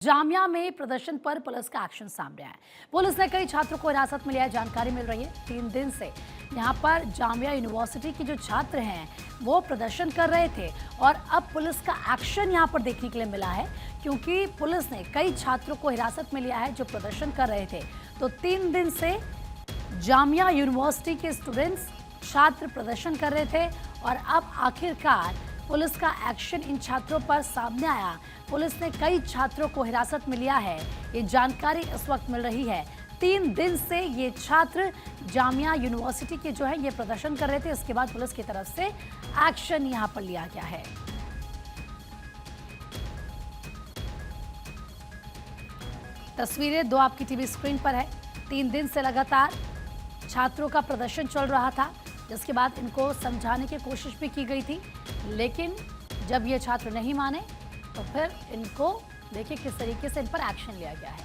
जामिया में प्रदर्शन पर पुलिस का एक्शन सामने आया। पुलिस ने कई छात्रों को हिरासत में लिया है। जानकारी मिल रही है 3 दिन से यहाँ पर जामिया यूनिवर्सिटी के जो छात्र हैं वो प्रदर्शन कर रहे थे और अब पुलिस का एक्शन यहाँ पर देखने के लिए मिला है, क्योंकि पुलिस ने कई छात्रों को हिरासत में लिया है जो प्रदर्शन कर रहे थे। तो 3 दिन से जामिया यूनिवर्सिटी के स्टूडेंट्स छात्र प्रदर्शन कर रहे थे और अब आखिरकार पुलिस का एक्शन इन छात्रों पर सामने आया। पुलिस ने कई छात्रों को हिरासत में लिया है, ये जानकारी इस वक्त मिल रही है। 3 दिन से ये छात्र जामिया यूनिवर्सिटी के जो है ये प्रदर्शन कर रहे थे। इसके बाद पुलिस की तरफ से एक्शन यहां पर लिया गया है। तस्वीरें दो आपकी टीवी स्क्रीन पर है। 3 दिन से लगातार छात्रों का प्रदर्शन चल रहा था, जिसके बाद इनको समझाने की कोशिश भी की गई थी, लेकिन जब ये छात्र नहीं माने तो फिर इनको देखिए किस तरीके से इन पर एक्शन लिया गया है।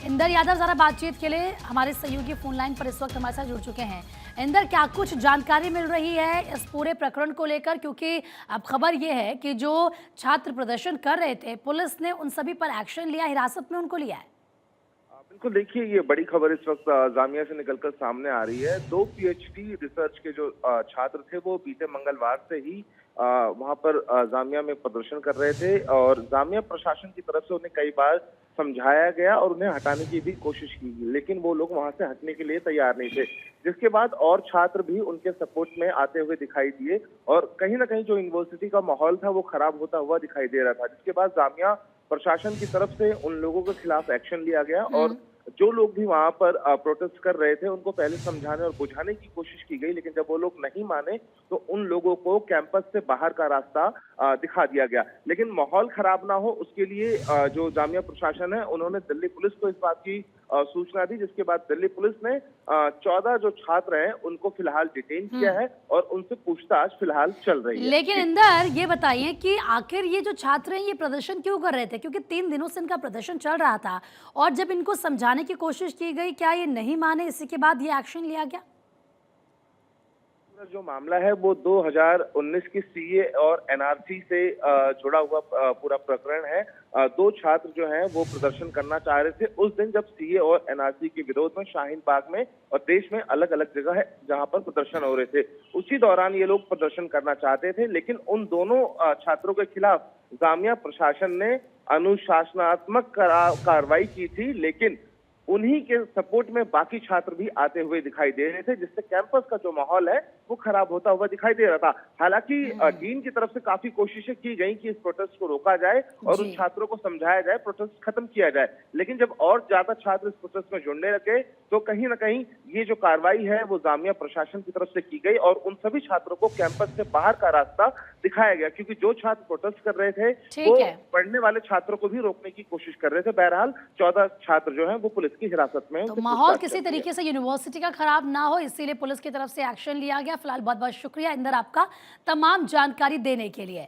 इंदर यादव जरा बातचीत के लिए हमारे सहयोगी फोन लाइन पर इस वक्त हमारे साथ जुड़ चुके हैं। इंदर, क्या कुछ जानकारी मिल रही है इस पूरे प्रकरण को लेकर, क्योंकि अब खबर ये है कि जो छात्र प्रदर्शन कर रहे थे पुलिस ने उन सभी पर एक्शन लिया, हिरासत में उनको लिया है। बिल्कुल, देखिए ये बड़ी खबर इस वक्त जामिया से निकलकर सामने आ रही है। 2 पीएचडी रिसर्च के जो छात्र थे वो बीते मंगलवार से ही वहां पर जामिया में प्रदर्शन कर रहे थे और जामिया प्रशासन की तरफ से उन्हें कई बार समझाया गया और उन्हें हटाने की भी कोशिश की, लेकिन वो लोग वहां से हटने के लिए तैयार नहीं थे। जिसके बाद और छात्र भी उनके सपोर्ट में आते हुए दिखाई दिए और कहीं ना कहीं जो यूनिवर्सिटी का माहौल था वो खराब होता हुआ दिखाई दे रहा था। जिसके बाद जामिया प्रशासन की तरफ से उन लोगों के खिलाफ एक्शन लिया गया और जो लोग भी वहां पर प्रोटेस्ट कर रहे थे उनको पहले समझाने और बुझाने की कोशिश की गई, लेकिन जब वो लोग नहीं माने तो उन लोगों को कैंपस से बाहर का रास्ता दिखा दिया गया। लेकिन माहौल खराब ना हो उसके लिए जो जामिया प्रशासन है उन्होंने दिल्ली पुलिस को इस बात की सूचना दी, जिसके बाद दिल्ली पुलिस ने 14 जो छात्र हैं उनको फिलहाल डिटेन किया है और उनसे पूछताछ फिलहाल चल रही है। लेकिन इंदर, ये बताइए कि आखिर ये जो छात्र हैं ये प्रदर्शन क्यों कर रहे थे, क्योंकि 3 दिनों से इनका प्रदर्शन चल रहा था और जब इनको समझाने की कोशिश की गई, क्या ये नहीं माने, इसी के बाद ये एक्शन लिया गया? जो मामला है वो 2019 की सीए और एनआरसी से जुड़ा हुआ पूरा प्रकरण है। 2 छात्र जो हैं वो प्रदर्शन करना चाह रहे थे उस दिन जब सीए और एनआरसी के विरोध में शाहीन बाग में और देश में अलग अलग जगह है जहां पर प्रदर्शन हो रहे थे। उसी दौरान ये लोग प्रदर्शन करना चाहते थे, लेकिन उन दोनों छात्रों के खिलाफ जामिया प्रशासन ने अनुशासनात्मक कार्रवाई की थी, लेकिन उन्हीं के सपोर्ट में बाकी छात्र भी आते हुए दिखाई दे रहे थे, जिससे कैंपस का जो माहौल है वो खराब होता हुआ दिखाई दे रहा था। हालांकि डीन की तरफ से काफी कोशिशें की गई कि इस प्रोटेस्ट को रोका जाए और उन छात्रों को समझाया जाए, प्रोटेस्ट खत्म किया जाए, लेकिन जब और ज्यादा छात्र इस प्रोटेस्ट में जुड़ने लगे तो कहीं ना कहीं ये जो कार्रवाई है वो जामिया प्रशासन की तरफ से की गई और उन सभी छात्रों को कैंपस से बाहर का रास्ता दिखाया गया, क्योंकि जो छात्र प्रोटेस्ट कर रहे थे वो पढ़ने वाले छात्रों को भी रोकने की कोशिश कर रहे थे। बहरहाल 14 छात्र जो है वो पुलिस की हिरासत में। तो माहौल किसी तरीके से यूनिवर्सिटी का खराब ना हो, इसीलिए पुलिस की तरफ से एक्शन लिया गया। फिलहाल बहुत बहुत शुक्रिया इंदर आपका तमाम जानकारी देने के लिए।